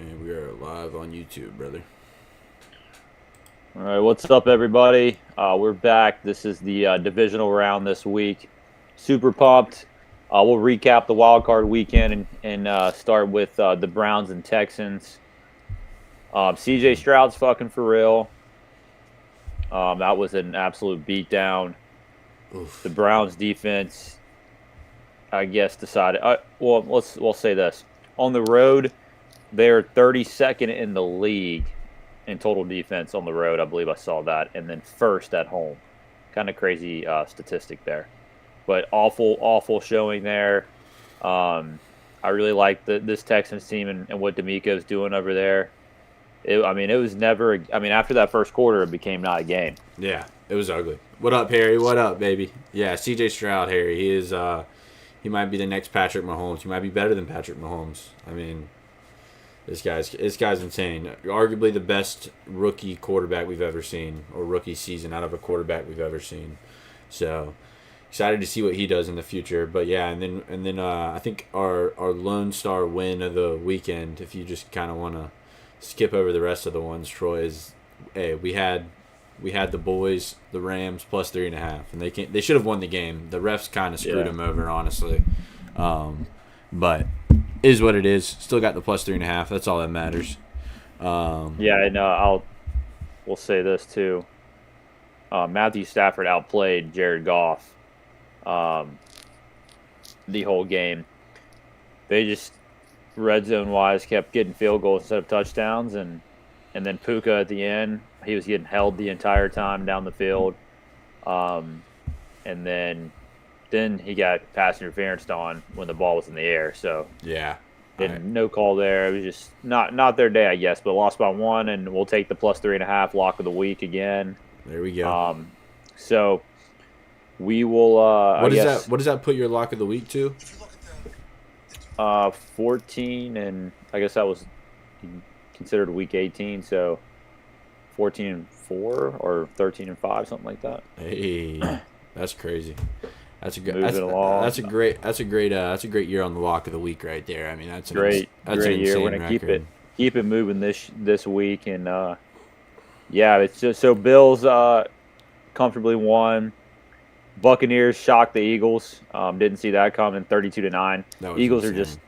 And we are live on YouTube, brother. All right, what's up, everybody? We're back. This is the divisional round this week. Super pumped. We'll recap the wild card weekend and start with the Browns and Texans. CJ Stroud's fucking for real. That was an absolute beatdown. Oof. The Browns defense, I guess, decided. We'll say this: on the road, they're 32nd in the league in total defense on the road. I believe I saw that, and then first at home. Kind of crazy statistic there, but awful showing there. I really like this Texans team and what D'Amico's doing over there. It was never. After that first quarter, it became not a game. Yeah, it was ugly. What up, Harry? What up, baby? Yeah, CJ Stroud, Harry. He is. He might be the next Patrick Mahomes. He might be better than Patrick Mahomes. I mean, this guy's insane. Arguably the best rookie quarterback we've ever seen, or rookie season out of a quarterback we've ever seen. So excited to see what he does in the future. But yeah, and then I think our Lone Star win of the weekend, if you just kind of want to skip over the rest of the ones, Troy, is hey, we had the boys, the Rams plus 3.5, and they should have won the game. The refs kind of screwed them over, honestly. But is what it is. Still got the plus 3.5. That's all that matters. Yeah, and we'll say this too. Matthew Stafford outplayed Jared Goff the whole game. They just red zone wise kept getting field goals instead of touchdowns, and then Puka at the end, he was getting held the entire time down the field, and then he got pass interference on when the ball was in the air. So Yeah. no call there. It was just not their day, I guess. But lost by 1, and we'll take the plus 3.5 lock of the week again. There we go. So we will. What does that put your lock of the week to? 14, and I guess that was considered week 18. So 14-4 or 13-5, something like that. Hey, that's crazy. That's a good. Moving along. That's a great year on the lock of the week right there. I mean, that's Great an year. We're insane gonna record. keep it moving this week, and yeah, it's just so Bills comfortably won. Buccaneers shocked the Eagles. Didn't see that coming. 32-9. That was Eagles insane.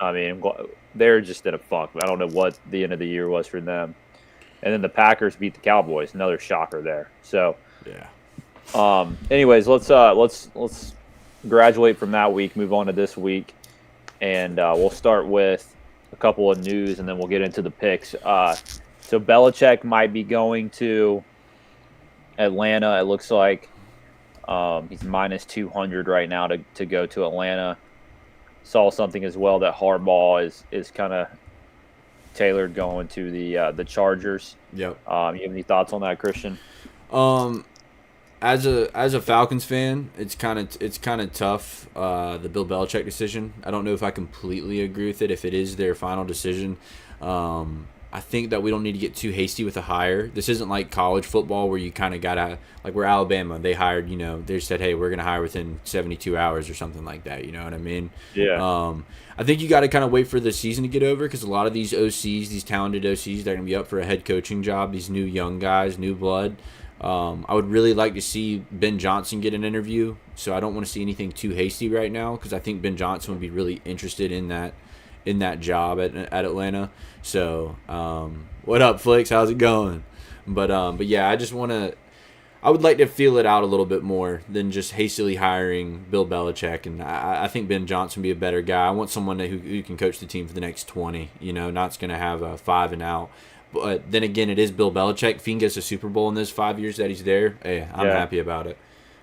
are just. They're just in a funk. I don't know what the end of the year was for them. And then the Packers beat the Cowboys. Another shocker there. So, Yeah. anyways, let's graduate from that week. Move on to this week, and we'll start with a couple of news, and then we'll get into the picks. So Belichick might be going to Atlanta. It looks like he's minus 200 right now to go to Atlanta. Saw something as well that Harbaugh is kind of tailored going to the Chargers. Yep. You have any thoughts on that, Christian? As a Falcons fan, it's kind of tough. The Bill Belichick decision. I don't know if I completely agree with it. If it is their final decision, I think that we don't need to get too hasty with a hire. This isn't like college football where you kind of gotta, like where Alabama, they hired, they said, hey, we're gonna hire within 72 hours or something like that. You know what I mean? Yeah. I think you got to kind of wait for the season to get over because a lot of these OCs, these talented OCs, they're gonna be up for a head coaching job. These new young guys, new blood. I would really like to see Ben Johnson get an interview, so I don't want to see anything too hasty right now because I think Ben Johnson would be really interested in that job at Atlanta. So, what up, Flicks? How's it going? But yeah, I would like to feel it out a little bit more than just hastily hiring Bill Belichick, and I think Ben Johnson would be a better guy. I want someone who can coach the team for the next 20. Not going to have a 5 and out. But then again, it is Bill Belichick. If he can get us a Super Bowl in those 5 years that he's there, hey, I'm happy about it.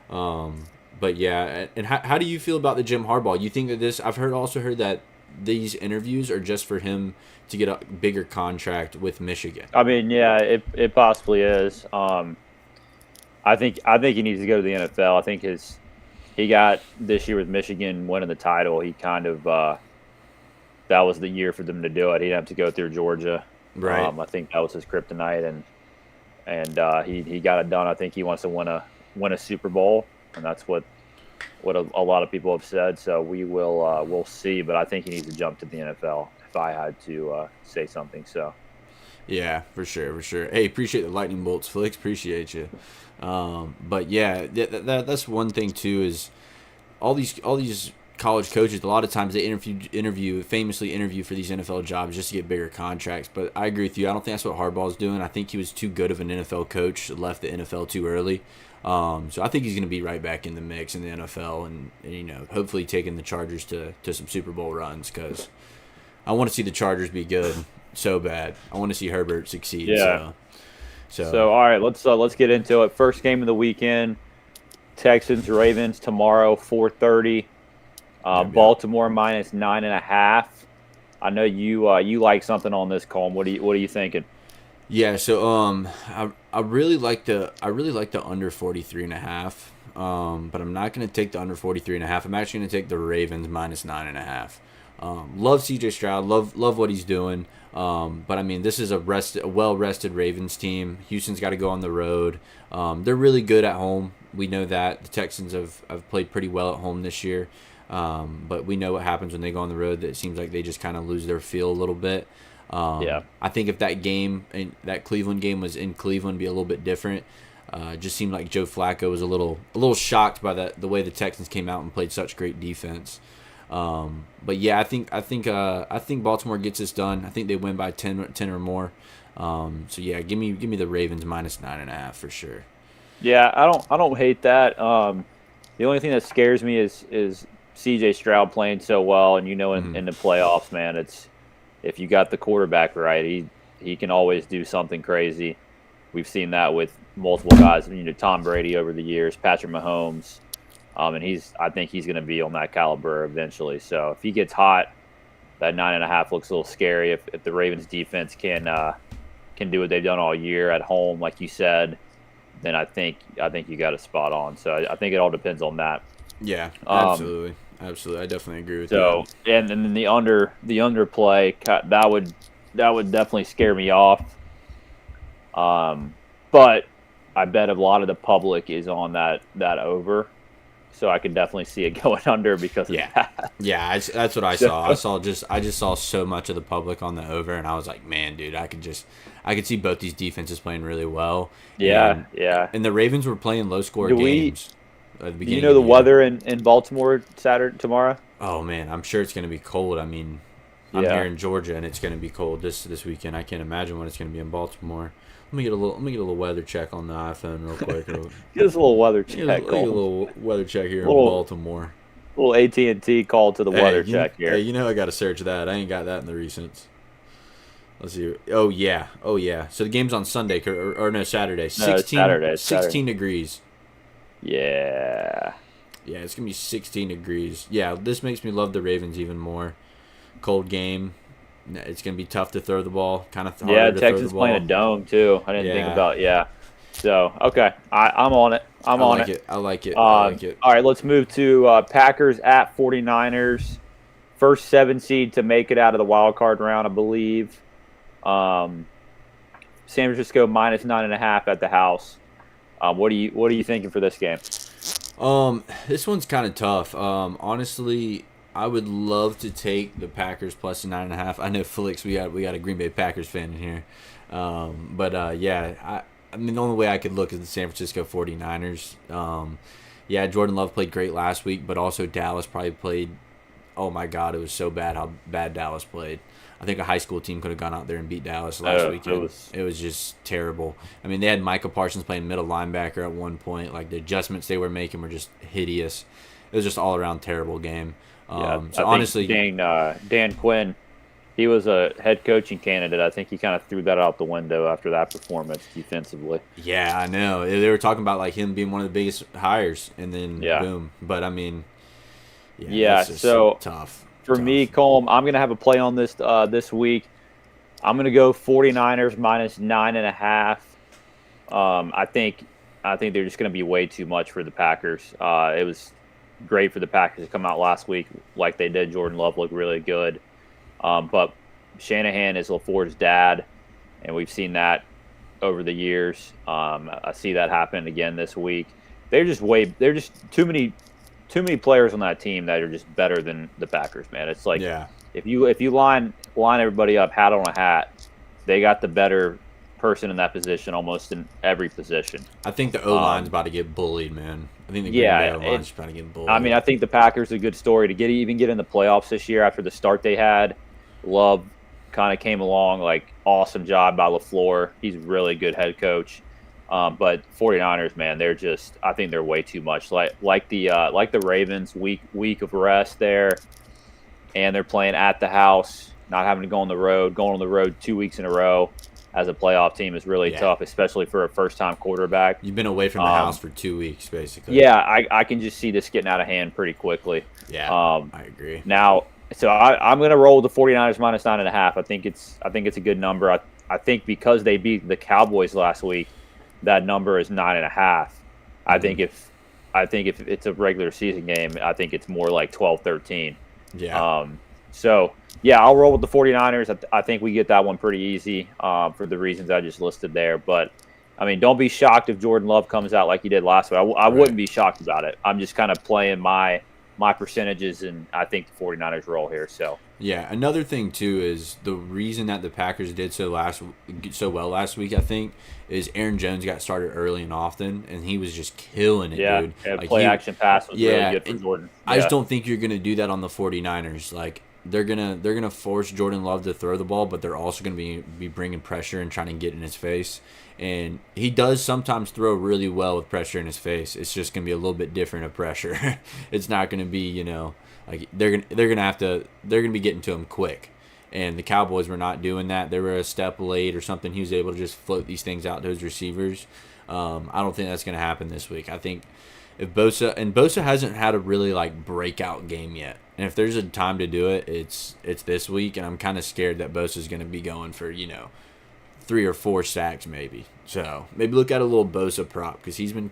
But yeah, and how do you feel about the Jim Harbaugh? You think that this? I've also heard that these interviews are just for him to get a bigger contract with Michigan. I mean, yeah, it possibly is. I think he needs to go to the NFL. I think he got this year with Michigan winning the title. He kind of that was the year for them to do it. He'd have to go through Georgia. Right. I think that was his kryptonite, and he got it done. I think he wants to win a Super Bowl, and that's what what a lot of people have said. So we'll see. But I think he needs to jump to the NFL if I had to say something. So Yeah, for sure, for sure. Hey, appreciate the lightning bolts, Felix. Appreciate you. But yeah, that's one thing too is all these college coaches. A lot of times they famously interview for these NFL jobs just to get bigger contracts. But I agree with you. I don't think that's what Harbaugh's doing. I think he was too good of an NFL coach, left the NFL too early. So I think he's going to be right back in the mix in the NFL, and hopefully taking the Chargers to some Super Bowl runs, because I want to see the Chargers be good so bad. I want to see Herbert succeed. yeah. So All right, let's get into it. First game of the weekend: Texans Ravens tomorrow, 4:30. Baltimore minus 9.5. I know you like something on this, Colm. What are you thinking? yeah. So I really like the under 43.5. But I'm not going to take the under 43.5. I'm actually going to take the Ravens minus 9.5. Love CJ Stroud. Love what he's doing. But I mean, this is a well-rested Ravens team. Houston's got to go on the road. They're really good at home. We know that. The Texans have played pretty well at home this year. But we know what happens when they go on the road. That it seems like they just kind of lose their feel a little bit. Yeah. I think if that Cleveland game was in Cleveland, it'd be a little bit different. It just seemed like Joe Flacco was a little shocked by the way the Texans came out and played such great defense. But yeah, I think Baltimore gets this done. I think they win by 10 or more. So yeah, give me the Ravens minus 9.5 for sure. Yeah, I don't hate that. The only thing that scares me is CJ Stroud playing so well, and in the playoffs, man, it's if you got the quarterback right, he can always do something crazy. We've seen that with multiple guys, Tom Brady over the years, Patrick Mahomes, and I think he's going to be on that caliber eventually. So if he gets hot, that 9.5 looks a little scary. If the Ravens defense can do what they've done all year at home, like you said, then I think you got it spot on. So I think it all depends on that. Yeah, absolutely. I definitely agree with you. So and then the underplay that would definitely scare me off. But I bet a lot of the public is on that over, so I could definitely see it going under because of that. Yeah, that's what I saw. I just saw so much of the public on the over, and I was like, man, dude, I could see both these defenses playing really well. Yeah. And the Ravens were playing low score games. At the beginning the weather in Baltimore tomorrow? Oh man, I'm sure it's going to be cold. I mean, I'm here in Georgia, and it's going to be cold this weekend. I can't imagine what it's going to be in Baltimore. Let me get a little weather check on the iPhone real quick. Get us a little weather check. Get a little weather check here in Baltimore. A little AT&T call to the weather check here. Hey, I got to search that. I ain't got that in the recents. Let's see. Oh yeah. So the game's on Sunday or no, Saturday. 16 degrees. Yeah. Yeah, it's gonna be 16 degrees. Yeah, this makes me love the Ravens even more. Cold game. It's gonna be tough to throw the ball. Kind of harder to throw the ball. Texans playing a dome too. I didn't think about So okay, I'm on it. I like it. I like it. All right, let's move to Packers at 49ers. First 7 seed to make it out of the wild card round, I believe. San Francisco minus 9.5 at the house. What are you thinking for this game? This one's kind of tough. Honestly, I would love to take the Packers plus 9.5. I know Felix, we got a Green Bay Packers fan in here. I mean, the only way I could look is the San Francisco 49ers. Jordan Love played great last week, but also Dallas probably played. Oh my God, it was so bad how bad Dallas played. I think a high school team could have gone out there and beat Dallas last weekend. It was just terrible. I mean, they had Micah Parsons playing middle linebacker at one point. Like, the adjustments they were making were just hideous. It was just all around terrible game. So honestly, Dan Quinn, he was a head coaching candidate. I think he kind of threw that out the window after that performance defensively. Yeah, I know. They were talking about like him being one of the biggest hires, and then boom. But I mean, so tough. For me, Colm, I'm going to have a play on this this week. I'm going to go 49ers minus 9.5. I think they're just going to be way too much for the Packers. It was great for the Packers to come out last week like they did. Jordan Love looked really good. But Shanahan is LaFleur's dad, and we've seen that over the years. I see that happen again this week. They're just too many too many players on that team that are just better than the Packers, man. It's like Yeah. if you line everybody up hat on a hat, they got the better person in that position almost in every position. I think the O-line's about to get bullied, man. I think the Green Bay Yeah, O-line's about to get bullied. I mean, I think the Packers are a good story to even get in the playoffs this year after the start they had. Love kind of came along, like awesome job by LaFleur. He's a really good head coach. But 49ers, man, I think they're way too much. Like the Ravens, week of rest there, and they're playing at the house, not having to go on the road. Going on the road 2 weeks in a row as a playoff team is really tough, especially for a first-time quarterback. You've been away from the house for 2 weeks, basically. Yeah, I can just see this getting out of hand pretty quickly. Yeah, I agree. Now, so I'm going to roll with the 49ers minus 9.5. I think it's a good number. I think because they beat the Cowboys last week, that number is 9.5. Mm-hmm. I think if it's a regular season game, I think it's more like 12-13. Yeah. So, yeah, I'll roll with the 49ers. I think we get that one pretty easy for the reasons I just listed there. But, I mean, don't be shocked if Jordan Love comes out like he did last week. I wouldn't be shocked about it. I'm just kind of playing my percentages, and I think the 49ers roll here. So, yeah, another thing, too, is the reason that the Packers did so well last week, I think, is Aaron Jones got started early and often, and he was just killing it, dude. Yeah, like play-action pass was really good for Jordan. I just don't think you're going to do that on the 49ers. Like, they're gonna force Jordan Love to throw the ball, but they're also going to be bringing pressure and trying to get in his face. And he does sometimes throw really well with pressure in his face. It's just going to be a little bit different of pressure. It's not going to be, like they're gonna be getting to him quick. And the Cowboys were not doing that. They were a step late or something. He was able to just float these things out to his receivers. I don't think that's going to happen this week. I think if Bosa hasn't had a really like breakout game yet. And if there's a time to do it, it's this week. And I'm kind of scared that Bosa's going to be going for 3 or 4 sacks maybe. So maybe look at a little Bosa prop because he's been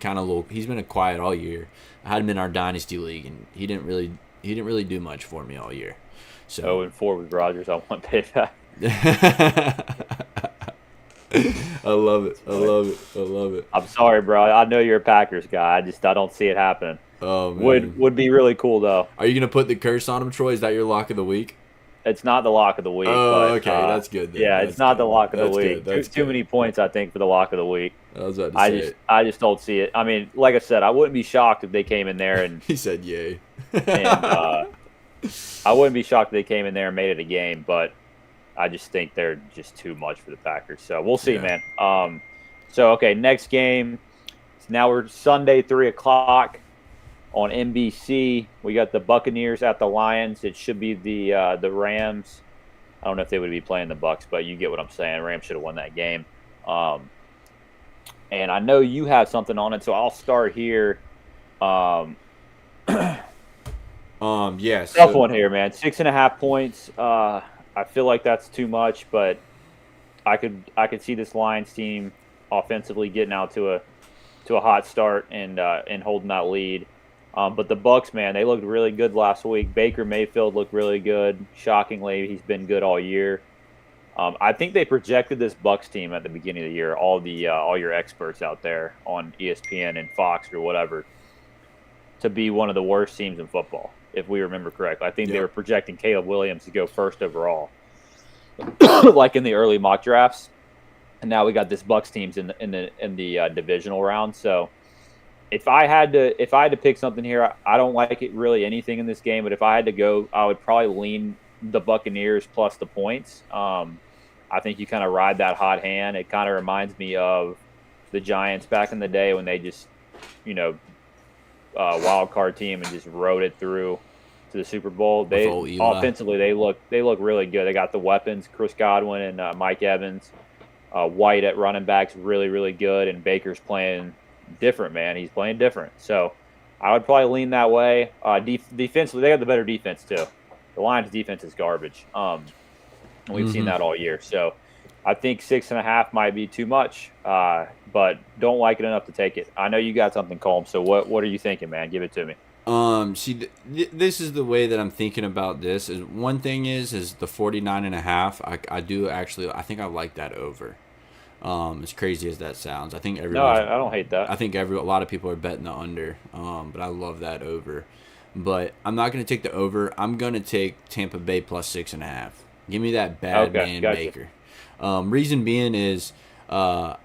a quiet all year. I had him in our dynasty league and he didn't really do much for me all year. So 0-4 with Rodgers, I want payback. I love it. I'm sorry, bro. I know you're a Packers guy. I don't see it happening. Oh man. Would be really cool though. Are you gonna put the curse on him, Troy? Is that your lock of the week? It's not the lock of the week. Oh, but, okay, that's good. Then. Yeah, that's it's not good. the lock of the that's week. Good. Too many points, I think, for the lock of the week. I was about to say I just don't see it. I mean, like I said, I wouldn't be shocked if they came in there and he said yay. I wouldn't be shocked if they came in there and made it a game, but I just think they're just too much for the Packers. So we'll see, man. So okay, next game. Now we're Sunday, 3:00 on NBC. We got the Buccaneers at the Lions. It should be the Rams. I don't know if they would be playing the Bucs, but you get what I'm saying. Rams should have won that game. And I know you have something on it, so I'll start here. Yes. Tough one here, man. 6.5 points. I feel like that's too much, but I could see this Lions team offensively getting out to a hot start and holding that lead. But the Bucs, man, they looked really good last week. Baker Mayfield looked really good. Shockingly, he's been good all year. I think they projected this Bucs team at the beginning of the year. All your experts out there on ESPN and Fox or whatever, to be one of the worst teams in football, if we remember correctly. I think they were projecting Caleb Williams to go first overall, like in the early mock drafts. And now we got this Bucs teams in the divisional round. So if I had to pick something here, I don't like it really anything in this game. But if I had to go, I would probably lean the Buccaneers plus the points. I think you kind of ride that hot hand. It kind of reminds me of the Giants back in the day when they just, wild card team and just rode it through to the Super Bowl. They offensively they look really good. They got the weapons, Chris Godwin and Mike Evans. White at running back's really, really good, and Baker's playing different, man. He's playing different. So I would probably lean that way. Defensively, they have the better defense too. The Lions' defense is garbage. And we've seen that all year. So I think 6.5 might be too much, but don't like it enough to take it. I know you got something, Colm. So what are you thinking, man? Give it to me. This is the way that I'm thinking about this. Is one thing is the 49.5. I think I like that over. As crazy as that sounds, I think everyone. No, I don't hate that. I think a lot of people are betting the under. But I love that over. but I'm not going to take the over. I'm going to take Tampa Bay plus 6.5. Give me that bad Okay, man gotcha. Baker. Reason being is the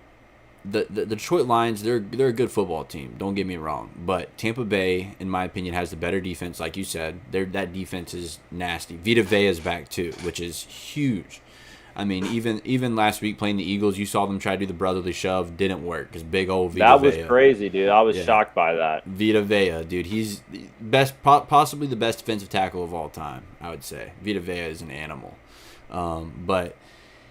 Detroit Lions, they're a good football team. Don't get me wrong, but Tampa Bay, in my opinion, has the better defense. Like you said, that defense is nasty. Vita Vea is back too, which is huge. I mean, even last week playing the Eagles, you saw them try to do the brotherly shove, didn't work because big old Vita That Vea. was crazy, dude. I was Yeah. shocked by that. Vita Vea, dude, he's the best, possibly the best defensive tackle of all time. I would say Vita Vea is an animal, but.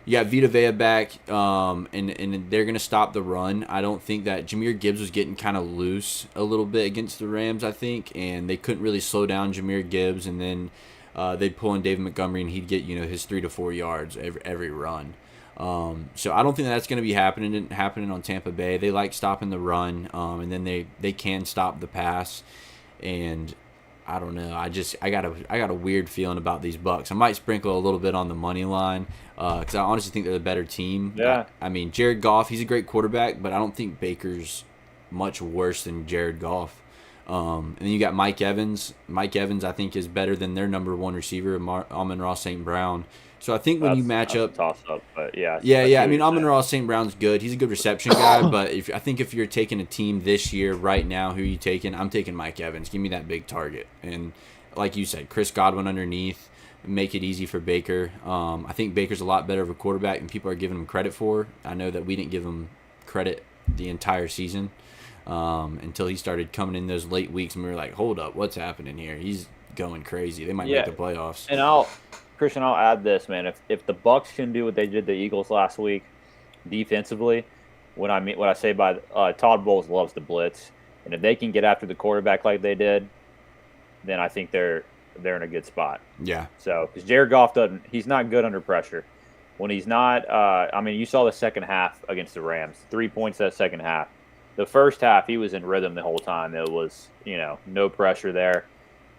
You got Vita Vea back, and they're going to stop the run. I don't think that Jahmyr Gibbs was getting kind of loose a little bit against the Rams, I think, and they couldn't really slow down Jahmyr Gibbs, and then they'd pull in David Montgomery, and he'd get his 3 to 4 yards every run. So I don't think that's going to be happening on Tampa Bay. They like stopping the run, and then they can stop the pass, and I don't know. I got a weird feeling about these Bucs. I might sprinkle a little bit on the money line because I honestly think they're the better team. Yeah. I mean, Jared Goff, he's a great quarterback, but I don't think Baker's much worse than Jared Goff. And then you got Mike Evans. Mike Evans, I think, is better than their number one receiver, Amon-Ra St. Brown. So I think when you match up, toss up, but yeah. I mean, Amon-Ra St. Brown's good. He's a good reception guy, but I think if you're taking a team this year, right now, who are you taking? I'm taking Mike Evans. Give me that big target. And like you said, Chris Godwin underneath, make it easy for Baker. I think Baker's a lot better of a quarterback than people are giving him credit for. I know that we didn't give him credit the entire season until he started coming in those late weeks, and we were like, hold up, what's happening here? He's going crazy. They might make the playoffs. And Christian, I'll add this, man. If the Bucs can do what they did the Eagles last week defensively, what I say by Todd Bowles loves the blitz, and if they can get after the quarterback like they did, then I think they're in a good spot. Yeah. So because Jared Goff he's not good under pressure. When he's not, I mean, you saw the second half against the Rams, 3 points that second half. The first half, he was in rhythm the whole time. It was, no pressure there.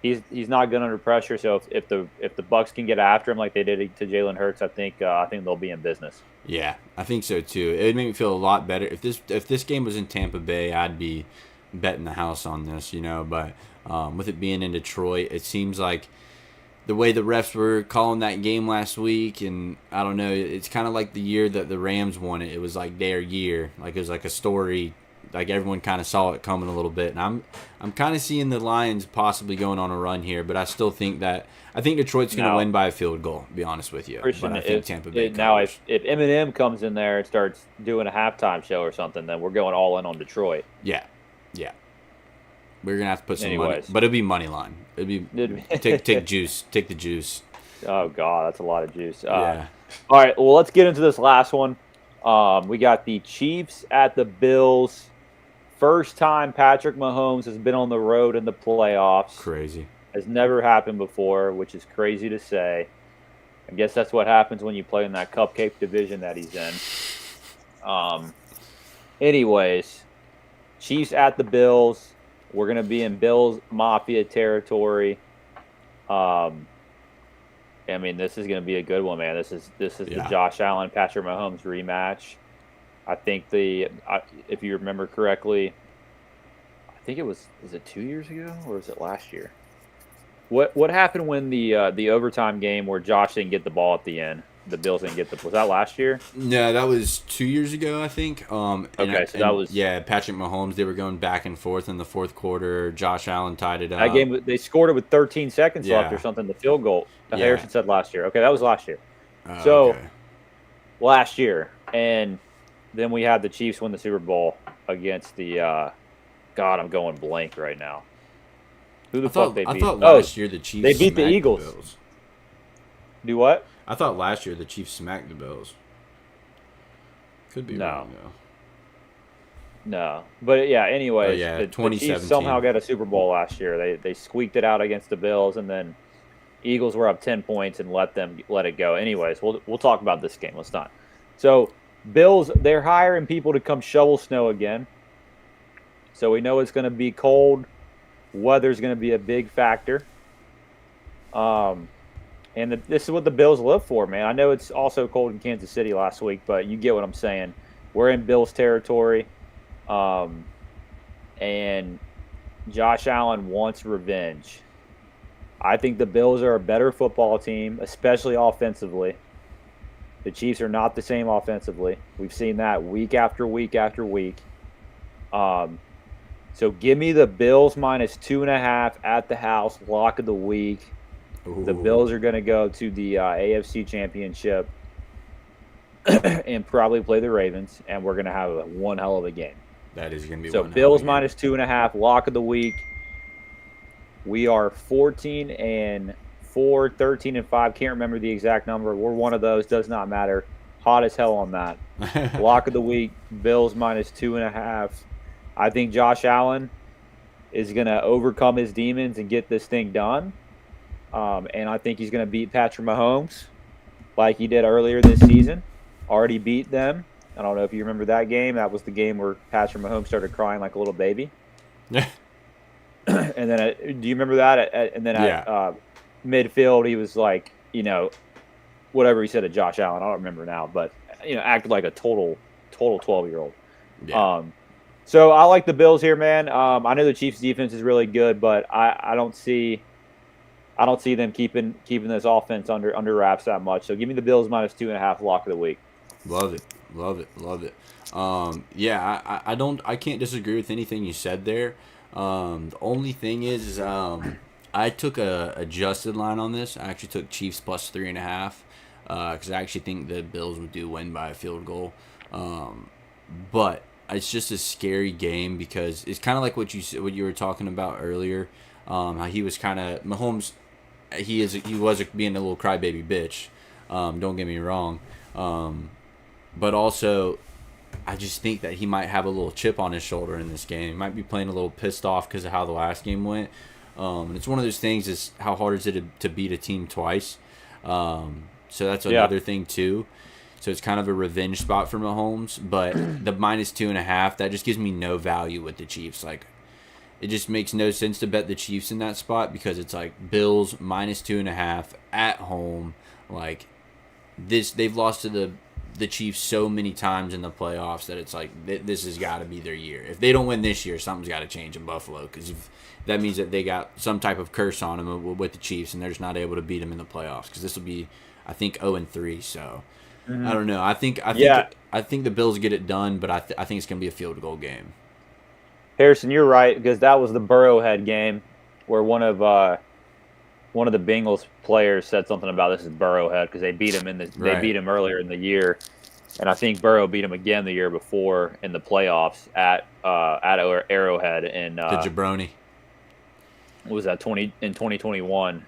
He's not good under pressure. So if the Bucs can get after him like they did to Jalen Hurts, I think they'll be in business. Yeah, I think so too. It would make me feel a lot better if this game was in Tampa Bay. I'd be betting the house on this, But with it being in Detroit, it seems like the way the refs were calling that game last week, and I don't know, it's kind of like the year that the Rams won it. It was like their year, like it was like a story. Like everyone kind of saw it coming a little bit, and I'm kind of seeing the Lions possibly going on a run here, but I still think Detroit's going to win by a field goal. To be honest with you, Christian, but I think Tampa Bay. Now, if Eminem comes in there and starts doing a halftime show or something, then we're going all in on Detroit. Yeah. We're gonna have to put some money, but it'd be money line. It'd be take juice, take the juice. Oh God, that's a lot of juice. Yeah. All right, well, let's get into this last one. We got the Chiefs at the Bills. First time Patrick Mahomes has been on the road in the playoffs. Crazy. Has never happened before, which is crazy to say. I guess that's what happens when you play in that cupcake division that he's in. Anyways, Chiefs at the Bills. We're going to be in Bills Mafia territory. I mean, this is going to be a good one, man. This is the Josh Allen, Patrick Mahomes rematch. I think if you remember correctly, I think was it 2 years ago or was it last year? What happened when the overtime game where Josh didn't get the ball at the end? The Bills didn't get was that last year? No, that was 2 years ago, I think. That was Patrick Mahomes. They were going back and forth in the fourth quarter. Josh Allen tied it up. That game, they scored it with 13 seconds left or something. The field goal. Harrison said last year. Okay, that was last year. Last year, and then we had the Chiefs win the Super Bowl against the. God, I'm going blank right now. Who the fuck they beat? I thought last year the Chiefs. They beat the Eagles. Bills. Do what? I thought last year the Chiefs smacked the Bills. Could be wrong, though. No. But, yeah, anyways, the Chiefs somehow got a Super Bowl last year. They squeaked it out against the Bills, and then Eagles were up 10 points and let it go. Anyways, we'll talk about this game. Let's not. So, Bills, they're hiring people to come shovel snow again. So, we know it's going to be cold. Weather's going to be a big factor. And this is what the Bills live for, man. I know it's also cold in Kansas City last week, but you get what I'm saying. We're in Bills territory, and Josh Allen wants revenge. I think the Bills are a better football team, especially offensively. The Chiefs are not the same offensively. We've seen that week after week after week. So give me the Bills minus 2.5 at the house, lock of the week. Ooh. The Bills are going to go to the AFC Championship and probably play the Ravens, and we're going to have one hell of a game. That is going to be so one Bills hell of a minus 2.5, lock of the week. We are 14-4, 13-5. Can't remember the exact number. We're one of those. Does not matter. Hot as hell on that. Lock of the week. Bills minus 2.5. I think Josh Allen is going to overcome his demons and get this thing done. And I think he's going to beat Patrick Mahomes like he did earlier this season. Already beat them. I don't know if you remember that game. That was the game where Patrick Mahomes started crying like a little baby. Yeah. And then, do you remember that? At midfield, he was like, whatever he said to Josh Allen. I don't remember now, but acted like a total 12-year-old. Yeah. So I like the Bills here, man. I know the Chiefs' defense is really good, but I don't see them keeping this offense under wraps that much. So give me the Bills minus 2.5, lock of the week. Love it. I can't disagree with anything you said there. The only thing is I took a adjusted line on this. I actually took Chiefs plus 3.5 because I actually think the Bills would win by a field goal. But it's just a scary game because it's kind of like what you were talking about earlier. How he was kind of Mahomes. He was being a little crybaby bitch. Don't get me wrong. But also, I just think that he might have a little chip on his shoulder in this game. He might be playing a little pissed off because of how the last game went. And it's one of those things is how hard is it to beat a team twice? So that's another thing too. So it's kind of a revenge spot for Mahomes. But the minus 2.5, that just gives me no value with the Chiefs. Like, it just makes no sense to bet the Chiefs in that spot because it's like Bills minus 2.5 at home. Like they've lost to the Chiefs so many times in the playoffs that it's like this has got to be their year. If they don't win this year, something's got to change in Buffalo because that means that they got some type of curse on them with the Chiefs and they're just not able to beat them in the playoffs because this will be, I think, 0-3. So I don't know. I think the Bills get it done, but I think it's gonna be a field goal game. Harrison, you're right because that was the Burrowhead game where one of the Bengals players said something about this is Burrowhead because they beat him they beat him earlier in the year, and I think Burrow beat him again the year before in the playoffs at Arrowhead in the jabroni. What was that 2021?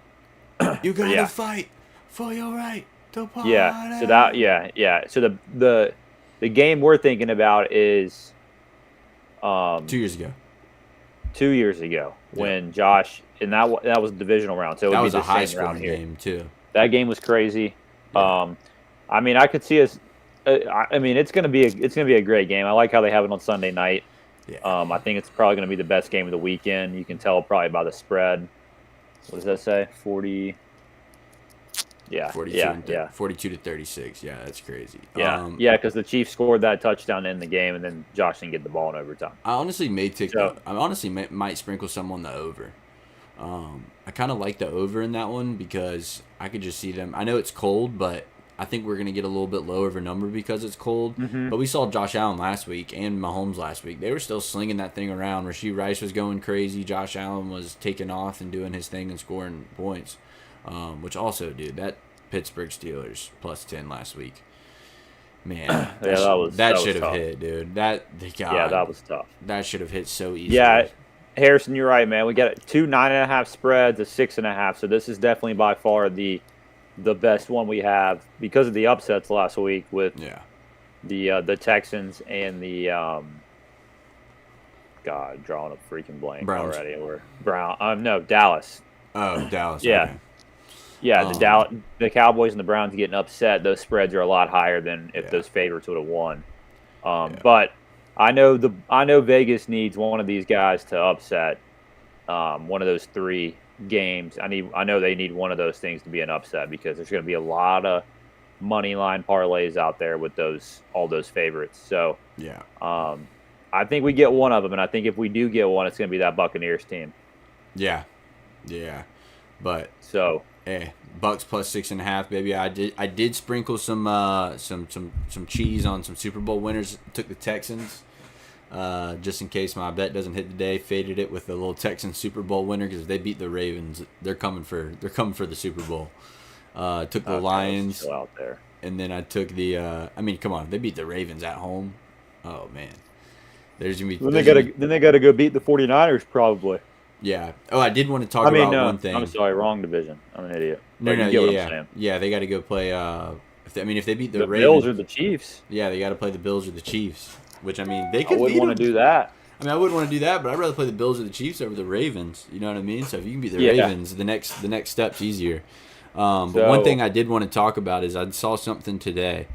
You gotta fight for your right to party. Yeah. So the game we're thinking about is 2 years ago. 2 years ago when Josh, and that was the divisional round, so it would be the same round here. Game too. That game was crazy. Yeah. I could see us. It's gonna be a great game. I like how they have it on Sunday night. Yeah. I think it's probably gonna be the best game of the weekend. You can tell probably by the spread. What does that say? 40. Yeah. 42-36. Yeah, that's crazy. Yeah. Because the Chiefs scored that touchdown in the game, and then Josh didn't get the ball in overtime. I honestly might sprinkle some on the over. I kind of like the over in that one because I could just see them. I know it's cold, but I think we're going to get a little bit lower of a number because it's cold. Mm-hmm. But we saw Josh Allen last week and Mahomes last week. They were still slinging that thing around. Rashee Rice was going crazy. Josh Allen was taking off and doing his thing and scoring points. Which also, dude, that Pittsburgh Steelers plus 10 last week. Man, that should have hit, dude. That was tough. That should have hit so easily. Yeah, Harrison, you're right, man. We got 2 9.5 spreads, a 6.5. So this is definitely by far the best one we have because of the upsets last week with the Texans and the drawing a freaking blank Browns. Already. Or Dallas. Oh, Dallas. Yeah. Okay. Yeah, the Cowboys and the Browns getting upset. Those spreads are a lot higher than if those favorites would have won. But I know Vegas needs one of these guys to upset one of those 3 games. I know they need one of those things to be an upset because there's going to be a lot of money line parlays out there with all those favorites. So I think we get one of them, and I think if we do get one, it's going to be that Buccaneers team. Yeah. But So, Bucks plus 6.5, baby. I did sprinkle some cheese on some Super Bowl winners. Took the Texans, just in case my bet doesn't hit today. Faded it with the little Texans Super Bowl winner because if they beat the Ravens, they're coming for the Super Bowl. Took the Lions still out there, and then I took the. I mean, come on, they beat the Ravens at home. Oh man, there's gonna be. Then they got to go beat the 49ers probably. Yeah. Oh, I did want to talk about one thing. I'm sorry, wrong division. I'm an idiot. Yeah, they got to go play. If they beat the Ravens, Bills or the Chiefs. Yeah, they got to play the Bills or the Chiefs. Which I mean, they could. I wouldn't want to do that. I mean, I wouldn't want to do that, but I'd rather play the Bills or the Chiefs over the Ravens. You know what I mean? So if you can beat the Ravens, the next step's easier. But one thing I did want to talk about is I saw something today,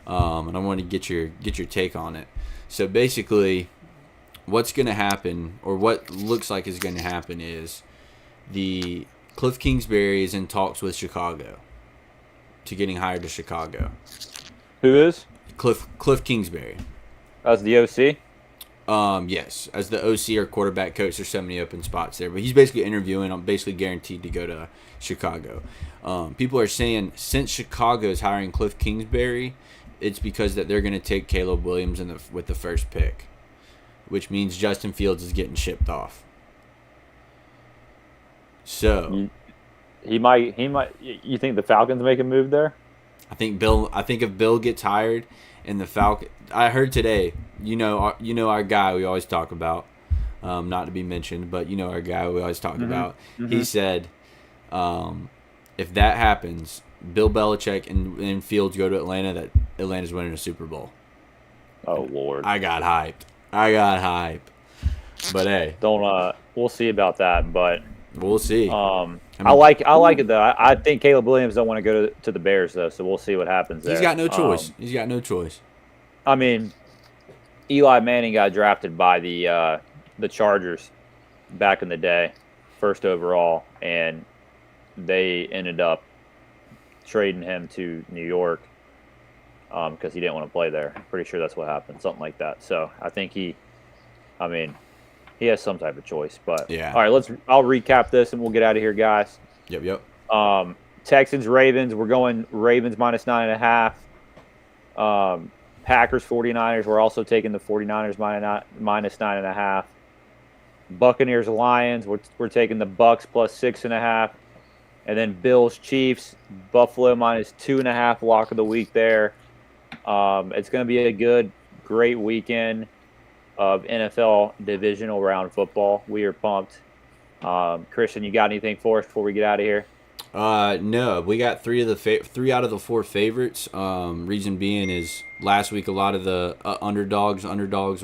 and I want to get your take on it. So basically, what's going to happen, or what looks like is going to happen, is the Cliff Kingsbury is in talks with Chicago to getting hired to Chicago. Who is? Cliff Kingsbury. As the OC? Yes, as the OC or quarterback coach. There's so many open spots there, but he's basically interviewing. I'm basically guaranteed to go to Chicago. People are saying since Chicago is hiring Cliff Kingsbury, it's because that they're going to take Caleb Williams with the first pick, which means Justin Fields is getting shipped off. So he might. You think the Falcons make a move there? I think if Bill gets hired and the Falcon, I heard today. You know our guy we always talk about, not to be mentioned, but our guy we always talk about. Mm-hmm. He said, if that happens, Bill Belichick and Fields go to Atlanta, that Atlanta's winning a Super Bowl. Oh Lord! I got hyped. But hey, we'll see about that. But we'll see. I like it though. I think Caleb Williams don't want to go to the Bears though, so we'll see what happens there. He's got no choice. I mean, Eli Manning got drafted by the Chargers back in the day, first overall, and they ended up trading him to New York because he didn't want to play there. I'm pretty sure that's what happened, something like that. So I think he has some type of choice. But yeah. All right, I'll recap this and we'll get out of here, guys. Yep. Texans Ravens. We're going Ravens minus 9.5. Packers 49ers. We're also taking the 49ers minus 9.5. Buccaneers Lions. We're taking the Bucks plus 6.5. And then Bills Chiefs. Buffalo minus 2.5. Lock of the week there. It's going to be a great weekend of NFL divisional round football. We are pumped. Christian, you got anything for us before we get out of here? No, we got three out of the four favorites. Reason being is last week a lot of the underdogs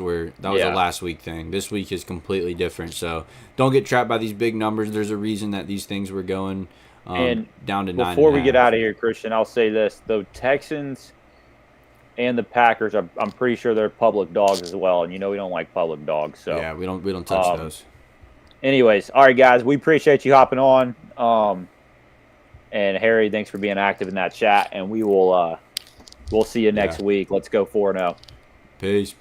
were a last week thing. This week is completely different. So don't get trapped by these big numbers. There's a reason that these things were going down to 9.5. Before we get out of here, Christian, I'll say this: the Texans and the Packers, I'm pretty sure they're public dogs as well, and we don't like public dogs. So yeah, we don't touch those. Anyways, all right, guys, we appreciate you hopping on. And Harry, thanks for being active in that chat, and we'll see you next week. Let's go 4-0. Peace.